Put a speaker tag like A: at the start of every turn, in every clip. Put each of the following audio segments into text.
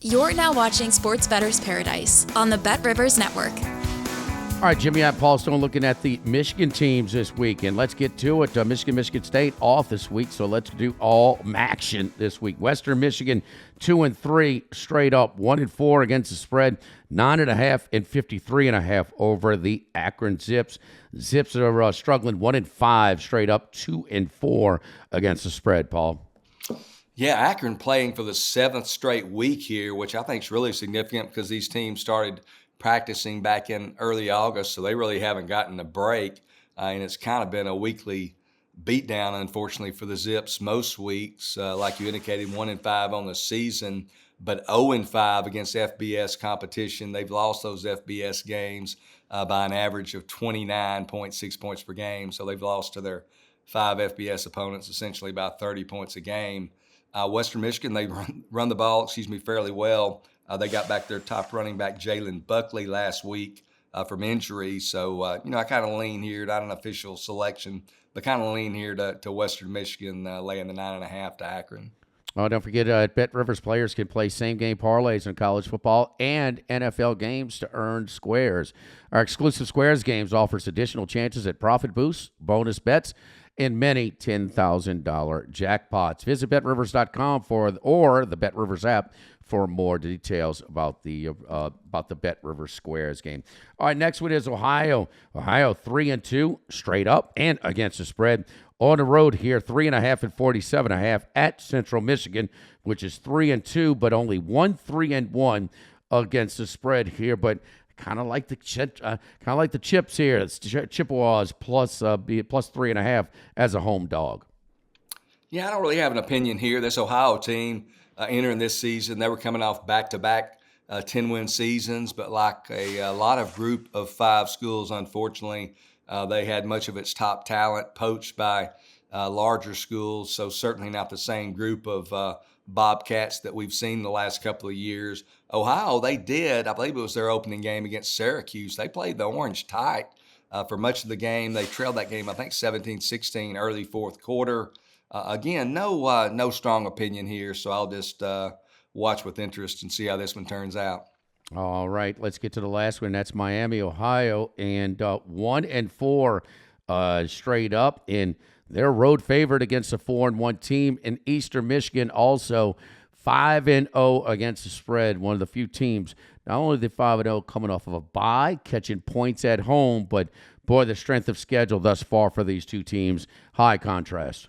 A: You're now watching Sports Bettor's Paradise on the Bet Rivers Network.
B: All right, Jimmy and Paul Stone looking at the Michigan teams this week, and let's get to it. Michigan State off this week, so let's do all action this week. Western Michigan 2-3 straight up, 1-4 against the spread, 9.5 and 53.5 over the Akron Zips. Zips are struggling 1-5 straight up, 2-4 against the spread. Paul.
C: Yeah, Akron playing for the 7th straight week here, which I think is really significant because these teams started practicing back in early August, so they really haven't gotten a break. And it's kind of been a weekly beatdown, unfortunately, for the Zips most weeks. Like you indicated, 1-5 on the season, but 0-5 against FBS competition. They've lost those FBS games by an average of 29.6 points per game. So they've lost to their 5 FBS opponents essentially about 30 points a game. Western Michigan, they run the ball, fairly well. They got back their top running back, Jalen Buckley, last week from injury. So, I kind of lean here, not an official selection, but kind of lean here to Western Michigan laying the 9.5 to Akron.
B: Oh, don't forget, Bet Rivers players can play same-game parlays in college football and NFL games to earn squares. Our exclusive Squares games offers additional chances at profit boosts, bonus bets, and many $10,000 jackpots. Visit BetRivers.com or the Bet Rivers app for more details about the Bet Rivers Squares game. All right, next one is Ohio. Ohio 3-2 straight up and against the spread. On the road here, 3.5 and 47.5 at Central Michigan, which is 3-2, but only 3-1 against the spread here. But kind of like the Chips here. It's Chippewas plus 3.5 as a home dog.
C: Yeah, I don't really have an opinion here. This Ohio team entering this season, they were coming off back-to-back 10-win seasons, but like a lot of group of 5 schools, unfortunately, they had much of its top talent poached by larger schools, so certainly not the same group of Bobcats that we've seen the last couple of years. Ohio, they did, I believe it was their opening game against Syracuse. They played the Orange tight for much of the game. They trailed that game, I think, 17-16 early fourth quarter. Again, no strong opinion here, so I'll just watch with interest and see how this one turns out.
B: All right, let's get to the last one. That's Miami, Ohio, and 1-4 straight up. And they're road favorite against a 4-1 team. In Eastern Michigan, also 5-0 against the spread. One of the few teams, not only the 5-0 coming off of a bye, catching points at home, but boy, the strength of schedule thus far for these two teams, high contrast.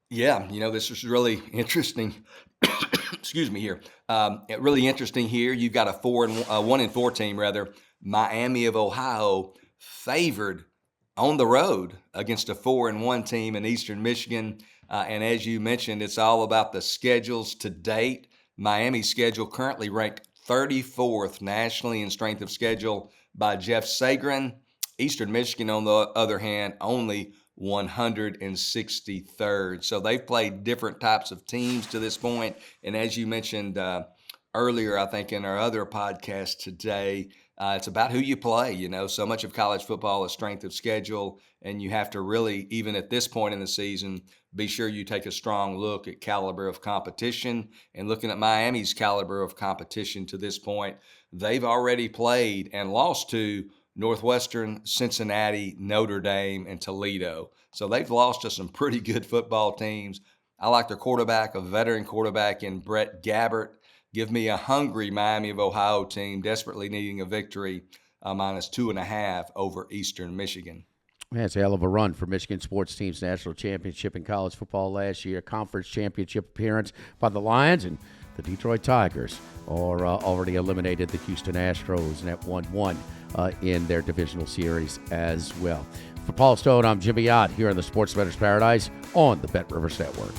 C: Yeah, this is really interesting. Excuse me here. Really interesting here. You've got a 1-4 team, rather. Miami of Ohio favored on the road against a 4-1 team in Eastern Michigan. And as you mentioned, it's all about the schedules to date. Miami's schedule currently ranked 34th nationally in strength of schedule by Jeff Sagrin. Eastern Michigan, on the other hand, only 163rd. So they've played different types of teams to this point. And as you mentioned earlier, I think in our other podcast today, it's about who you play. So much of college football is strength of schedule, and you have to really, even at this point in the season, be sure you take a strong look at caliber of competition. And looking at Miami's caliber of competition to this point, they've already played and lost to Northwestern, Cincinnati, Notre Dame, and Toledo. So they've lost to some pretty good football teams. I like their quarterback, a veteran quarterback in Brett Gabbert. Give me a hungry Miami of Ohio team desperately needing a victory, minus 2.5 over Eastern Michigan.
B: That's a hell of a run for Michigan sports team's national championship in college football last year. Conference championship appearance by the Lions, and the Detroit Tigers are already eliminated the Houston Astros and at 1-1 in their divisional series as well. For Paul Stone, I'm Jimmy Ott here in the Sports Bettor's Paradise on the Bet Rivers Network.